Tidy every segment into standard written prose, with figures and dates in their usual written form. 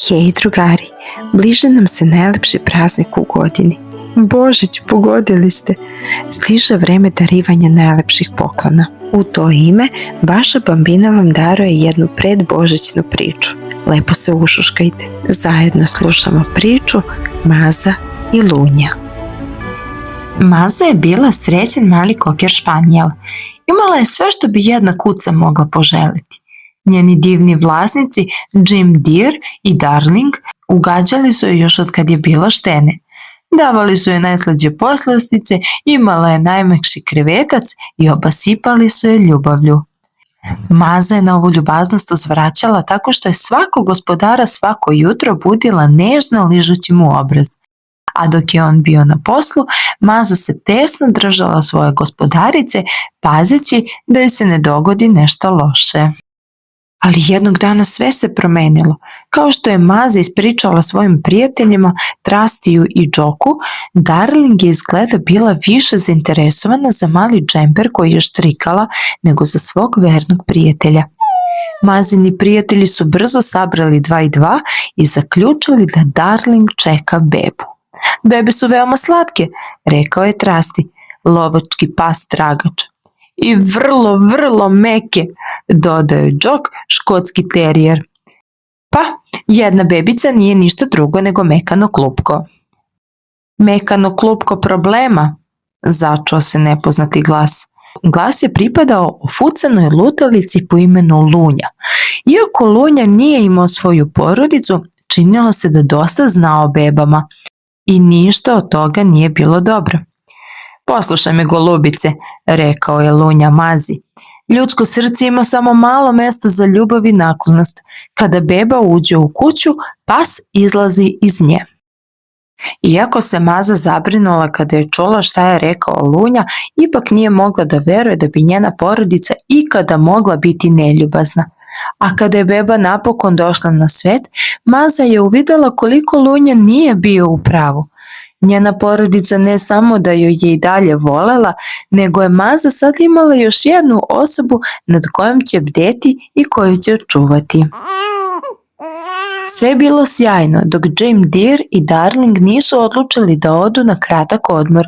Hej drugari, bliže nam se najlepši praznik u godini. Božić, pogodili ste. Stiže vreme darivanja najlepših poklona. U to ime, vaša bambina vam daruje jednu predbožićnu priču. Lepo se ušuškajte. Zajedno slušamo priču Maza i Lunja. Maza je bila srećen mali koker španijel. Imala je sve što bi jedna kuca mogla poželiti. Njeni divni vlasnici Jim Deer i Darling ugađali su je još od kad je bila štene. Davali su je najslađe poslastice, imala je najmekši krevetac i obasipali su je ljubavlju. Maza je na ovu ljubaznost uzvraćala tako što je svakog gospodara svako jutro budila nežno ližući mu obraz. A dok je on bio na poslu, Maza se tesno držala svoje gospodarice, pazeći da joj se ne dogodi nešto loše. Ali jednog dana sve se promenilo. Kao što je Maza ispričala svojim prijateljima Trastiju i Džoku, Darling je izgleda bila više zainteresovana za mali džemper koji je štrikala nego za svog vernog prijatelja. Mazini prijatelji su brzo sabrali 2 i 2 i zaključili da Darling čeka bebu. Bebe su veoma slatke, rekao je Trasti, lovački pas tragač. I vrlo meke, dodao je Džok, škotski terijer. Pa, jedna bebica nije ništa drugo nego mekano klupko. Mekano klupko problema, začuo se nepoznati glas. Glas je pripadao ofucanoj lutalici po imenu Lunja. Iako Lunja nije imao svoju porodicu, činilo se da dosta zna o bebama i ništa od toga nije bilo dobro. Poslušaj me, golubice, rekao je Lunja Mazi. Ljudsko srce ima samo malo mesta za ljubav i naklonost. Kada beba uđe u kuću, pas izlazi iz nje. Iako se Maza zabrinula kada je čula šta je rekao Lunja, ipak nije mogla da veruje da bi njena porodica ikada mogla biti neljubazna. A kada je beba napokon došla na svet, Maza je uvidela koliko Lunja nije bio u pravu. Njena porodica ne samo da joj je i dalje volela, nego je Maza sad imala još jednu osobu nad kojom će bdeti i koju će čuvati. Sve je bilo sjajno dok Jim Deer i Darling nisu odlučili da odu na kratak odmor.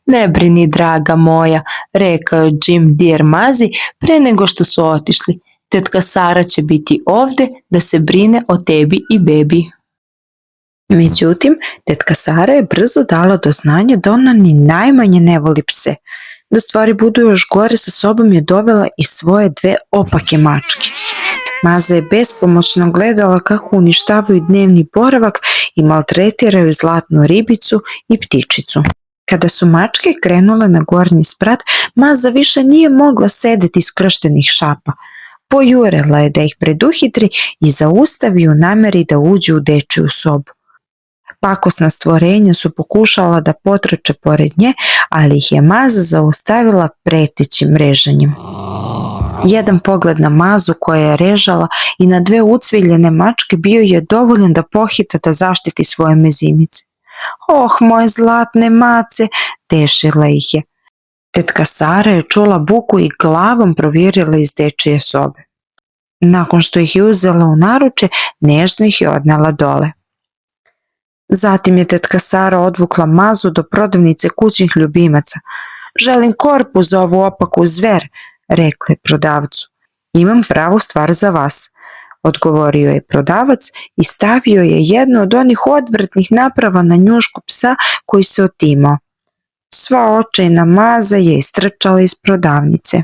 Ne brini, draga moja, rekao je Jim Deer Mazi pre nego što su otišli. Tetka Sara će biti ovde da se brine o tebi i bebi. Međutim, tetka Sara je brzo dala do znanja da ona ni najmanje ne voli pse. Da stvari budu još gore, sa sobom je dovela i svoje 2 opake mačke. Maza je bespomoćno gledala kako uništavaju dnevni boravak i maltretiraju zlatnu ribicu i ptičicu. Kada su mačke krenule na gornji sprat, Maza više nije mogla sedeti skrštenih šapa. Pojurela je da ih preduhitri i zaustavi u nameri da uđu u dečiju sobu. Pakosna stvorenja su pokušala da potrče pored nje, ali ih je Maza zaustavila pretećim režanjem. Jedan pogled na Mazu koja je režala i na 2 ucviljene mačke bio je dovoljan da pohita da zaštiti svoje mezimice. Oh, moje zlatne mace, tešila ih je. Tetka Sara je čula buku i glavom provjerila iz dečije sobe. Nakon što ih je uzela u naruče, nežno ih je odnela dole. Zatim je tetka Sara odvukla Mazu do prodavnice kućnih ljubimaca. Želim korpu za ovu opaku zver, rekla je prodavcu. Imam pravu stvar za vas, odgovorio je prodavac i stavio je jednu od onih odvratnih naprava na njušku psa koji se otimao. Sva očajna Maza je istrčala iz prodavnice.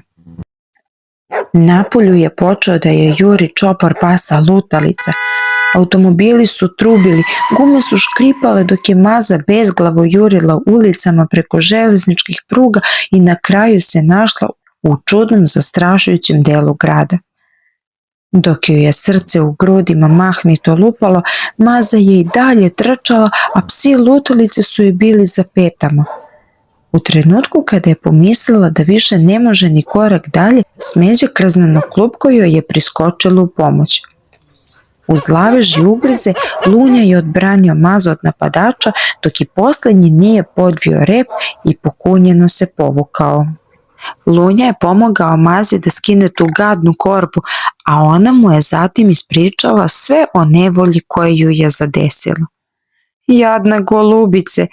Napolju je počeo da je juri čopor pasa lutalica. Automobili su trubili, gume su škripale dok je Maza bezglavo jurila ulicama preko železničkih pruga i na kraju se našla u čudnom zastrašujućem delu grada. Dok joj je srce u grudima mahnito lupalo, Maza je i dalje trčala, a psi lutalice su joj bili za petama. U trenutku kada je pomislila da više ne može ni korak dalje, smeđe krzneno klupko joj je priskočilo u pomoć. Uz lavež i ugrize Lunja je odbranio Mazu od napadača, dok i posljednji nije podvio rep i pokunjeno se povukao. Lunja je pomogao Mazi da skine tu gadnu korpu, a ona mu je zatim ispričala sve o nevolji koja ju je zadesila. Jadna golubice,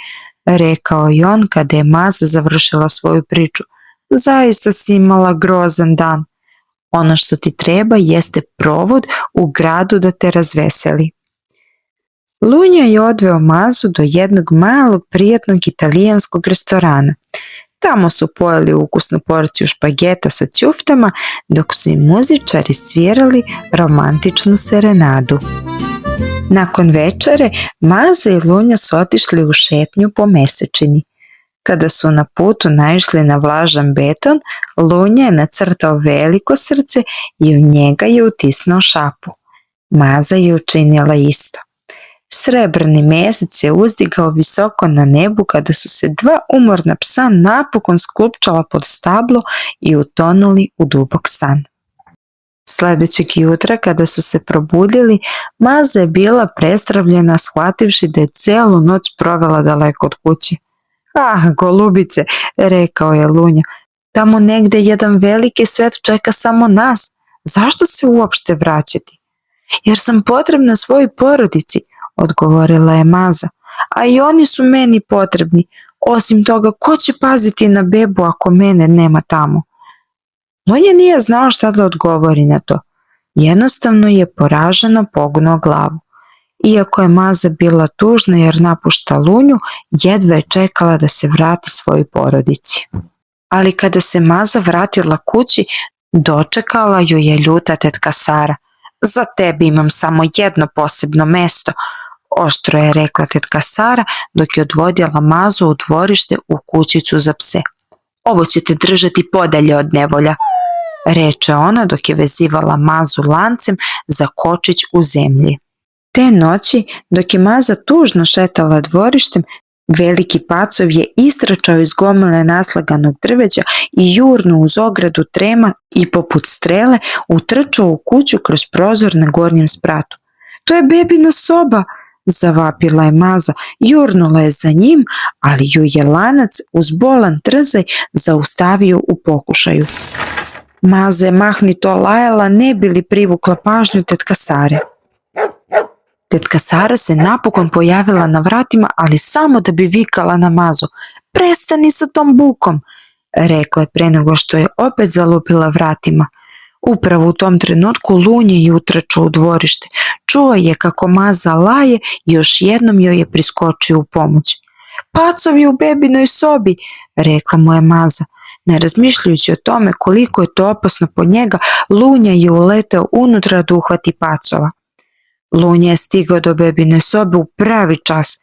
rekao je on kada je Maza završila svoju priču, zaista si imala grozan dan. Ono što ti treba jeste provod u gradu da te razveseli. Lunja je odveo Mazu do jednog malog prijatnog italijanskog restorana. Tamo su pojeli ukusnu porciju špageta sa ćuftama dok su im muzičari svirali romantičnu serenadu. Nakon večere Maza i Lunja su otišli u šetnju po mesečini. Kada su na putu naišli na vlažan beton, Lunja je nacrtao veliko srce i u njega je utisnuo šapu. Maza je učinila isto. Srebrni mesec se uzdigao visoko na nebu kada su se dva umorna psa napokon sklupčala pod stablo i utonuli u dubok san. Sljedećeg jutra kada su se probudili, Maza je bila prestravljena shvativši da je celu noć provela daleko od kuće. Golubice, rekao je Lunja, tamo negde jedan veliki svet čeka samo nas. Zašto se uopšte vraćati? Jer sam potrebna svojoj porodici, odgovorila je Maza, a i oni su meni potrebni. Osim toga, ko će paziti na bebu ako mene nema tamo? Lunja nije znao šta da odgovori na to. Jednostavno je poraženo pognuo glavu. Iako je Maza bila tužna jer napušta Lunju, jedva je čekala da se vrati svojoj porodici. Ali kada se Maza vratila kući, dočekala ju je ljuta tetka Sara. Za tebe imam samo jedno posebno mesto, oštro je rekla tetka Sara dok je odvodila Mazu u dvorište u kućicu za pse. Ovo će te držati podalje od nevolja, reče ona dok je vezivala Mazu lancem za kočić u zemlji. Te noći, dok je Maza tužno šetala dvorištem, veliki pacov je istračao iz gomile naslaganog drveća i jurno uz ogradu trema i poput strele utrčao u kuću kroz prozor na gornjem spratu. To je bebina soba, zavapila je Maza, jurnula je za njim, ali ju je lanac uz bolan trzaj zaustavio u pokušaju. Maza je mahnito lajala ne bi li privukla pažnju tetka Sare. Tetka Sara se napokon pojavila na vratima, ali samo da bi vikala na Mazu. Prestani sa tom bukom, rekla je pre nego što je opet zalupila vratima. Upravo u tom trenutku Lunja je utrčao u dvorište. Čuo je kako Maza laje i još jednom joj je priskočio u pomoć. Pacov je u bebinoj sobi, rekla mu je Maza. Ne razmišljajući o tome koliko je to opasno po njega, Lunja je uleteo unutra da uhvati pacova. Lunja je stigao do bebine sobe u pravi čas.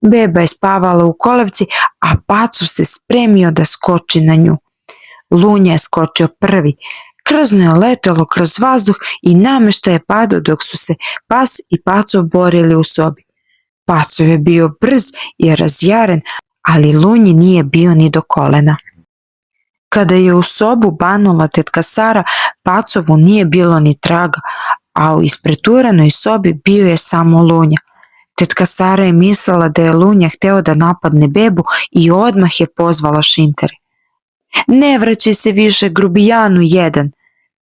Beba je spavala u kolevci, a pacov se spremio da skoči na nju. Lunja je skočio prvi. Krzno je letelo kroz vazduh i nameštaj je padao dok su se pas i pacov borili u sobi. Pacov je bio brz i razjaren, ali Lunji nije bio ni do kolena. Kada je u sobu banula tetka Sara, pacovu nije bilo ni traga, a u ispreturanoj sobi bio je samo Lunja. Tetka Sara je mislila da je Lunja hteo da napadne bebu i odmah je pozvala šintere. Ne vraćaj se više, grubijanu jedan,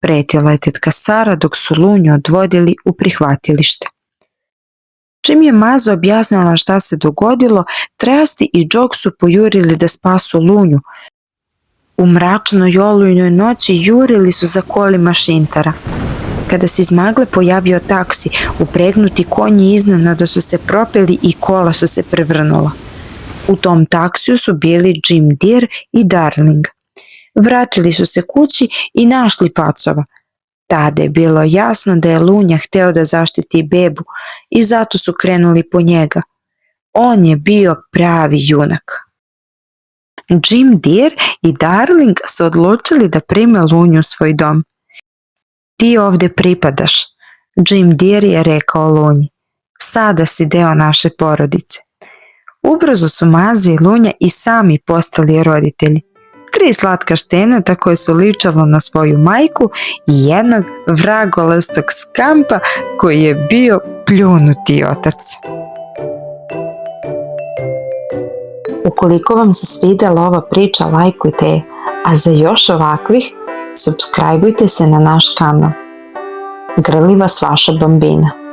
pretila je tetka Sara dok su Lunju odvodili u prihvatilište. Čim je Maza objasnila šta se dogodilo, Trasti i Džok su pojurili da spasu Lunju. U mračnoj olujnoj noći jurili su za kolima šintara. Kada se iz magle pojavio taksi, upregnuti konji iznenada su se propeli i kola su se prevrnula. U tom taksiju su bili Jim Dear i Darling. Vratili su se kući i našli pacova. Tada je bilo jasno da je Lunja hteo da zaštiti bebu i zato su krenuli po njega. On je bio pravi junak. Jim Dear i Darling su odlučili da prime Lunju u svoj dom. Ti ovdje pripadaš, Jim Dear je rekao Lunji. Sada si deo naše porodice. Ubrzo su Maza i Lunja i sami postali roditelji. 3 slatka šteneta koje su ličalo na svoju majku i jednog vragolastog skampa koji je bio pljunuti otac. Ukoliko vam se svidela ova priča, lajkujte je, a za još ovakvih, supscribeujte se na naš kanal. grli vas vaša bambina.